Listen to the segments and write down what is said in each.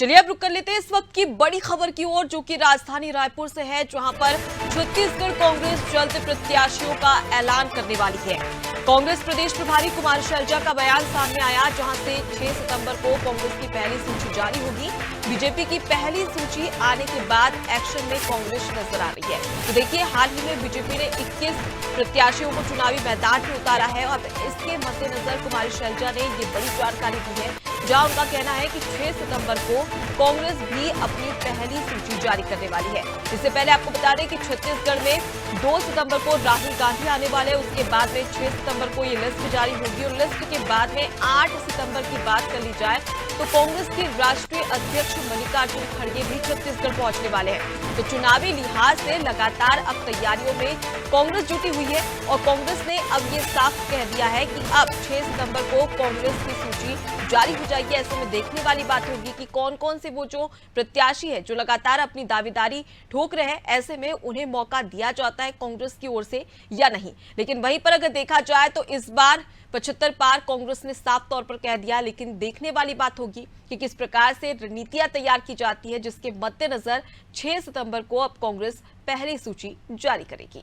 चलिए अब रुक कर लेते हैं इस वक्त की बड़ी खबर की ओर, जो कि राजधानी रायपुर से है, जहां पर छत्तीसगढ़ कांग्रेस जल्द प्रत्याशियों का ऐलान करने वाली है। कांग्रेस प्रदेश प्रभारी कुमार शैलजा का बयान सामने आया, जहां से 6 सितंबर को कांग्रेस की पहली सूची जारी होगी। बीजेपी की पहली सूची आने के बाद एक्शन में कांग्रेस नजर आ रही है। तो देखिए, हाल ही में बीजेपी ने 21 प्रत्याशियों को चुनावी मैदान में उतारा है और इसके मद्देनजर कुमार शैलजा ने ये बड़ी जानकारी दी है, जहां उनका कहना है कि 6 सितंबर को कांग्रेस भी अपनी पहली सूची जारी करने वाली है। इससे पहले आपको बता दें कि छत्तीसगढ़ में 2 सितंबर को राहुल गांधी आने वाले, उसके बाद में 6 सितंबर को ये लिस्ट जारी होगी और लिस्ट के बाद में 8 सितंबर की बात कर ली जाए तो कांग्रेस के राष्ट्रीय अध्यक्ष मल्लिकार्जुन खड़गे भी छत्तीसगढ़ पहुंचने वाले हैं। तो चुनावी लिहाज से लगातार अब तैयारियों में कांग्रेस जुटी हुई है और कांग्रेस ने अब ये साफ कह दिया है कि अब 6 सितंबर को कांग्रेस की सूची जारी हो जाएगी। ऐसे में देखने वाली बात होगी कि कौन कौन से वो जो प्रत्याशी है जो लगातार अपनी दावेदारी ठोक रहे हैं, ऐसे में उन्हें मौका दिया जाता है कांग्रेस की ओर से या नहीं। लेकिन वहीं पर अगर देखा जाए तो इस बार 75 पार कांग्रेस ने साफ तौर पर कह दिया, लेकिन देखने वाली बात होगी कि किस प्रकार से रणनीतियां तैयार की जाती है, जिसके मद्देनजर 6 सितंबर को अब कांग्रेस पहली सूची जारी करेगी।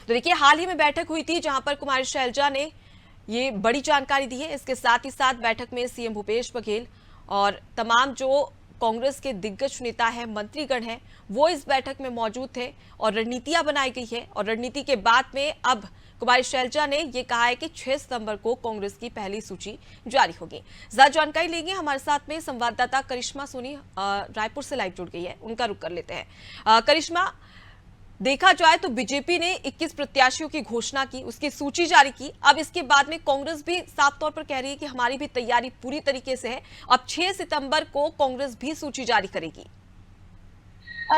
तो देखिए, हाल ही में बैठक हुई थी जहां पर कुमार शैलजा ने ये बड़ी जानकारी दी है। इसके साथ ही साथ बैठक में सीएम भूपेश बघेल और तमाम जो कांग्रेस के दिग्गज नेता हैं, मंत्रीगण हैं, वो इस बैठक में मौजूद थे और रणनीतियां बनाई गई है। और रणनीति के बाद में अब कुमार शैलजा ने ये कहा है कि 6 सितंबर को कांग्रेस की पहली सूची जारी होगी। ज्यादा जानकारी लेंगे, हमारे साथ में संवाददाता करिश्मा सोनी रायपुर से लाइव जुड़ गई है, उनका रुख कर लेते हैं। करिश्मा, देखा जाए तो बीजेपी ने 21 प्रत्याशियों की घोषणा की, उसकी सूची जारी की। अब इसके बाद में कांग्रेस भी साफ तौर पर कह रही है कि हमारी भी तैयारी पूरी तरीके से है। अब 6 सितंबर को कांग्रेस भी सूची जारी करेगी।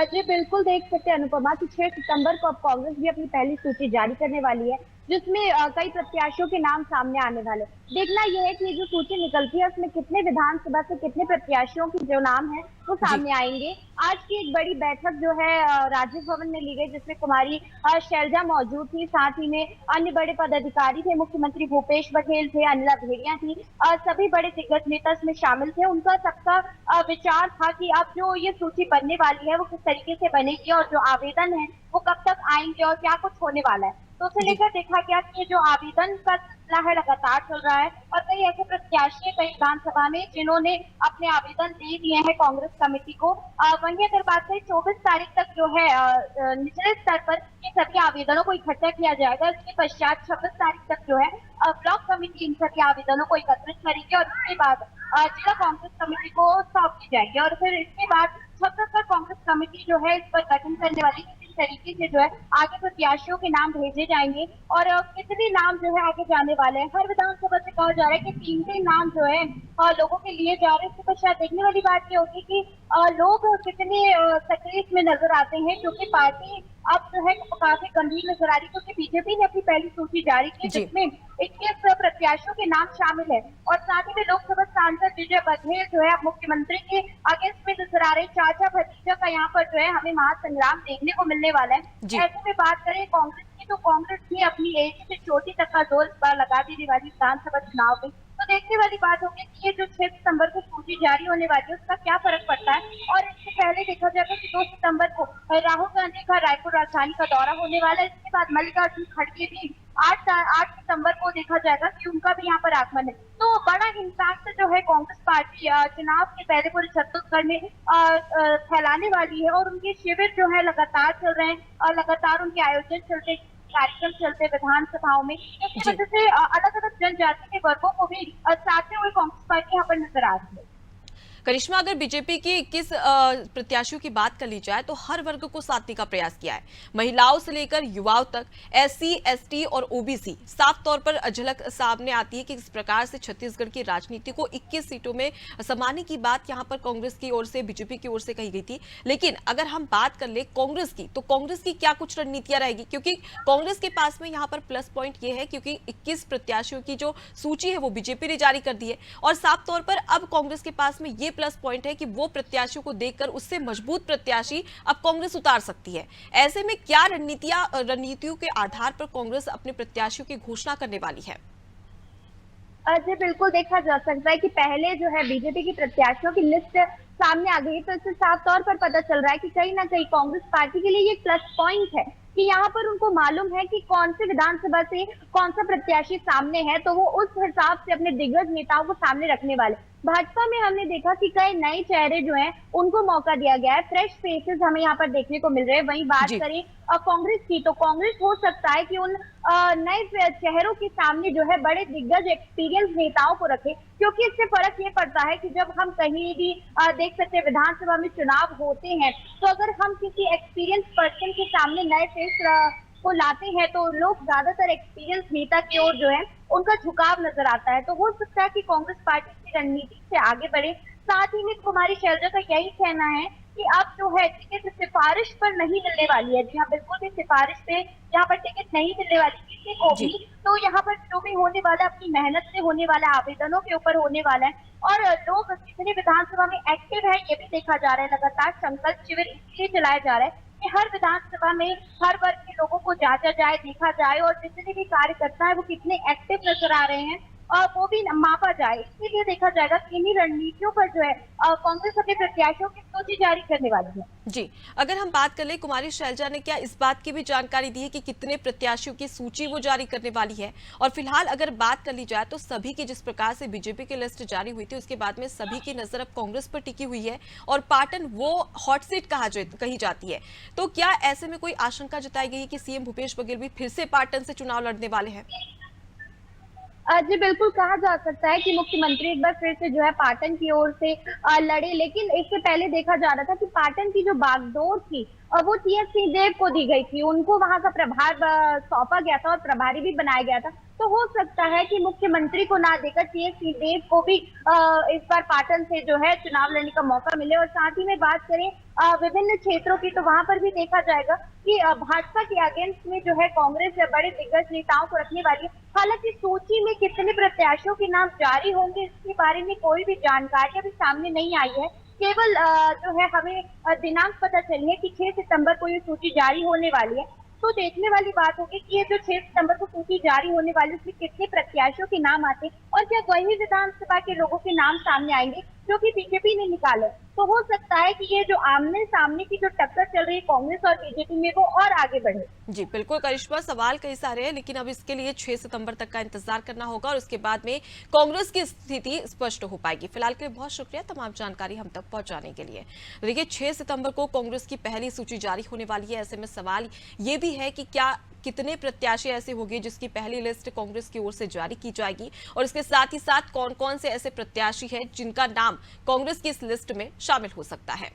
जी बिल्कुल, देख सकते हैं अनुपमा कि 6 सितंबर को अब कांग्रेस भी अपनी पहली सूची जारी करने वाली है, जिसमें कई प्रत्याशियों के नाम सामने आने वाले। देखना यह है कि जो सूची निकलती है उसमें कितने विधानसभा से कितने प्रत्याशियों के जो नाम है वो सामने आएंगे। आज की एक बड़ी बैठक जो है राजभवन भवन में ली गई, जिसमें कुमारी शैलजा मौजूद थी, साथ ही में अन्य बड़े पदाधिकारी थे, मुख्यमंत्री भूपेश बघेल थे, अनिला भेड़िया थी, सभी बड़े दिग्गज नेता इसमें शामिल थे। उनका सबका विचार था कि अब जो ये सूची बनने वाली है वो किस तरीके से बनेगी और जो आवेदन है वो कब तक आएंगे और क्या कुछ होने वाला है। तो उसे लेकर देखा गया कि जो आवेदन का सिलसिला है लगातार चल रहा है और कई ऐसे प्रत्याशी कई विधानसभा में जिन्होंने अपने आवेदन दे दिए हैं कांग्रेस कमेटी को। वहीं अगर बात करें 24 तारीख तक जो है निचले स्तर पर इन सभी आवेदनों को इकट्ठा किया जाएगा। इसके पश्चात 26 तारीख तक जो है ब्लॉक कमेटी इन सभी आवेदनों को एकत्रित करेगी और उसके बाद जिला कांग्रेस कमेटी को सौंप दी जाएगी और फिर इसके बाद छत्तीसगढ़ कांग्रेस कमेटी जो है इस पर गठन करने वाली तरीके से जो है आगे प्रत्याशियों के नाम भेजे जाएंगे और कितने नाम जो है आगे जाने वाले हैं। हर विधानसभा से कहा जा रहा है कि 3 नाम जो है लोगों के लिए जा रहे हैं। इसके पश्चात देखने वाली बात ये होगी कि लोग कितने सक्रिय में नजर आते हैं, क्योंकि पार्टी अब जो है काफी गंभीर नजर आ रही है, क्योंकि बीजेपी ने अपनी पहली सूची जारी की जिसमें 21 प्रत्याशियों के नाम शामिल है और साथ ही में लोकसभा सांसद विजय बघेल जो है अब मुख्यमंत्री के अगेंस्ट में नजर आ रहे। चाचा भतीजा का यहाँ पर जो है हमें महासंग्राम देखने को मिलने वाला है। ऐसे में बात करें कांग्रेस की, तो कांग्रेस भी अपनी एडी से चोटी तक का जोर इस बार लगा देने वाली विधानसभा चुनाव में। तो देखने वाली बात होगी कि ये जो 6 सितंबर को सूची जारी होने वाली है उसका क्या फर्क पड़ता है। और इससे पहले देखा जाएगा कि 2 सितंबर को राहुल गांधी का रायपुर राजधानी का दौरा होने वाला है। इसके बाद मल्लिकार्जुन खड़गे भी 8 सितंबर को देखा जाएगा कि उनका भी यहाँ पर आगमन है। तो बड़ा इम्पैक्ट जो है कांग्रेस पार्टी चुनाव के पहले पूरे छत्तीसगढ़ में फैलाने वाली है और उनके शिविर जो है लगातार चल रहे हैं और लगातार उनके आयोजन चलते, कार्यक्रम चलते विधानसभाओं में। इस वजह से अलग अलग जनजाति के वर्गों को भी साथ हुए कांग्रेस पार्टी यहाँ पर नजर आ रही है। करिश्मा, अगर बीजेपी की 21 प्रत्याशियों की बात कर ली जाए तो हर वर्ग को साधने का प्रयास किया है, महिलाओं से लेकर युवाओं तक, एससी, एसटी और ओबीसी। साफ तौर पर झलक सामने आती है कि किस प्रकार से छत्तीसगढ़ की राजनीति को 21 सीटों में समाने की बात यहां पर कांग्रेस की ओर से, बीजेपी की ओर से कही गई थी। लेकिन अगर हम बात कर ले कांग्रेस की, तो कांग्रेस की क्या कुछ रणनीतियां रहेगी, क्योंकि कांग्रेस के पास में यहाँ पर प्लस पॉइंट ये है क्योंकि 21 प्रत्याशियों की जो सूची है वो बीजेपी ने जारी कर दी है और साफ तौर पर अब कांग्रेस के पास में ये प्लस पॉइंट है कि वो प्रत्याशियों को देखकर उससे मजबूत प्रत्याशी अब कांग्रेस उतार सकती है। ऐसे में क्या रणनीतियों के आधार पर कांग्रेस अपने प्रत्याशियों की घोषणा करने वाली है? जी बिल्कुल देखा जा सकता है कि पहले जो है बीजेपी की प्रत्याशियों की लिस्ट सामने आ गई है, तो इससे साफ तौर पर पता चल रहा है कि कहीं ना कहीं कांग्रेस पार्टी के लिए ये प्लस पॉइंट है कि यहाँ पर उनको मालूम है कि कौन से विधानसभा से कौन सा प्रत्याशी सामने है, तो वो उस हिसाब से अपने दिग्गज नेताओं को सामने रखने वाले। भाजपा में हमने देखा कि कई नए चेहरे जो हैं उनको मौका दिया गया है, फ्रेश फेसेस हमें यहाँ पर देखने को मिल रहे हैं। वहीं बात जी। करें कांग्रेस की, तो कांग्रेस हो सकता है कि उन नए चेहरों के सामने जो है बड़े दिग्गज एक्सपीरियंस नेताओं को रखे, क्योंकि इससे फर्क ये पड़ता है कि जब हम कहीं भी देख सकते हैं विधानसभा में चुनाव होते हैं, तो अगर हम किसी एक्सपीरियंस पर्सन के सामने नए फेस को लाते हैं तो लोग ज्यादातर एक्सपीरियंस नेता की ओर जो है उनका झुकाव नजर आता है। तो हो सकता है कि कांग्रेस पार्टी की रणनीति से आगे बढ़े। साथ ही में कुमारी शैलजा का यही कहना है कि अब जो है टिकट सिफारिश पर नहीं मिलने वाली है। जी हाँ, बिल्कुल भी सिफारिश पे यहाँ पर टिकट नहीं मिलने वाली किसी को भी। जी। तो यहाँ पर जो भी होने वाला है अपनी मेहनत से होने वाला आवेदनों के ऊपर होने वाला है। और लोग कितने विधानसभा में एक्टिव है ये भी देखा जा रहा है। लगातार संकल्प शिविर इसलिए चलाया जा रहा है कि हर विधानसभा में हर वर्ग के लोगों को जांचा जाए, देखा जाए और जितने भी कार्यकर्ता है वो कितने एक्टिव नजर आ रहे हैं और वो भी मापा जाए। इसीलिए देखा जाएगा कि इन्हीं रणनीतियों पर जो है कांग्रेस अपने प्रत्याशियों की सूची जारी करने वाली है। जी, अगर हम बात कर लें, कुमारी शैलजा ने क्या इस बात की भी जानकारी दी है कि कितने प्रत्याशियों की सूची वो जारी करने वाली है? और फिलहाल अगर बात कर ली जाए तो सभी की, जिस प्रकार से बीजेपी की लिस्ट जारी हुई थी उसके बाद में सभी की नजर अब कांग्रेस पर टिकी हुई है और पाटन वो हॉट सीट कही जाती है। तो क्या ऐसे में कोई आशंका जताई गई है कि सीएम भूपेश बघेल भी फिर से पाटन से चुनाव लड़ने वाले हैं? जी बिल्कुल कहा जा सकता है कि मुख्यमंत्री एक बार फिर से जो है पाटन की ओर से लड़े, लेकिन इससे पहले देखा जा रहा था कि पाटन की जो बागडोर थी वो टीएस सिंहदेव को दी गई थी। उनको वहां का प्रभार सौंपा गया था और प्रभारी भी बनाया गया था। तो हो सकता है कि मुख्यमंत्री को ना देकर टीएस सिंहदेव को भी इस बार पाटन से जो है चुनाव लड़ने का मौका मिले। और साथ ही में बात करें विभिन्न क्षेत्रों की, तो वहां पर भी देखा जाएगा कि भाजपा के अगेंस्ट में जो है कांग्रेस बड़े दिग्गज नेताओं को रखने वाली है। हालांकि सूची में कितने प्रत्याशियों के नाम जारी होंगे इसके बारे में कोई भी जानकारी अभी सामने नहीं आई है। केवल जो है हमें दिनांक पता चली है कि 6 सितंबर को ये सूची जारी होने वाली है। तो देखने वाली बात होगी कि ये जो 6 सितंबर को सूची जारी होने वाली है उसमें कितने प्रत्याशियों के नाम आते हैं और क्या वही विधानसभा के लोगों के नाम सामने आएंगे जो कि बीजेपी ने निकाले। तो हो सकता है कि ये जो आमने सामने की जो टक्कर चल रही है कांग्रेस और बीजेपी में वो और आगे बढ़े। जी बिल्कुल करिश्मा, सवाल कई सारे हैं लेकिन अब इसके लिए 6 सितंबर तक का इंतजार करना होगा और उसके बाद में कांग्रेस की स्थिति स्पष्ट हो पाएगी। फिलहाल के लिए बहुत शुक्रिया तमाम जानकारी हम तक पहुंचाने के लिए। देखिए 6 सितंबर को कांग्रेस की पहली सूची जारी होने वाली है। ऐसे में सवाल ये भी है कि क्या कितने प्रत्याशी ऐसे होंगे जिसकी पहली लिस्ट कांग्रेस की ओर से जारी की जाएगी और इसके साथ ही साथ कौन कौन से ऐसे प्रत्याशी हैं जिनका नाम कांग्रेस की इस लिस्ट में शामिल हो सकता है।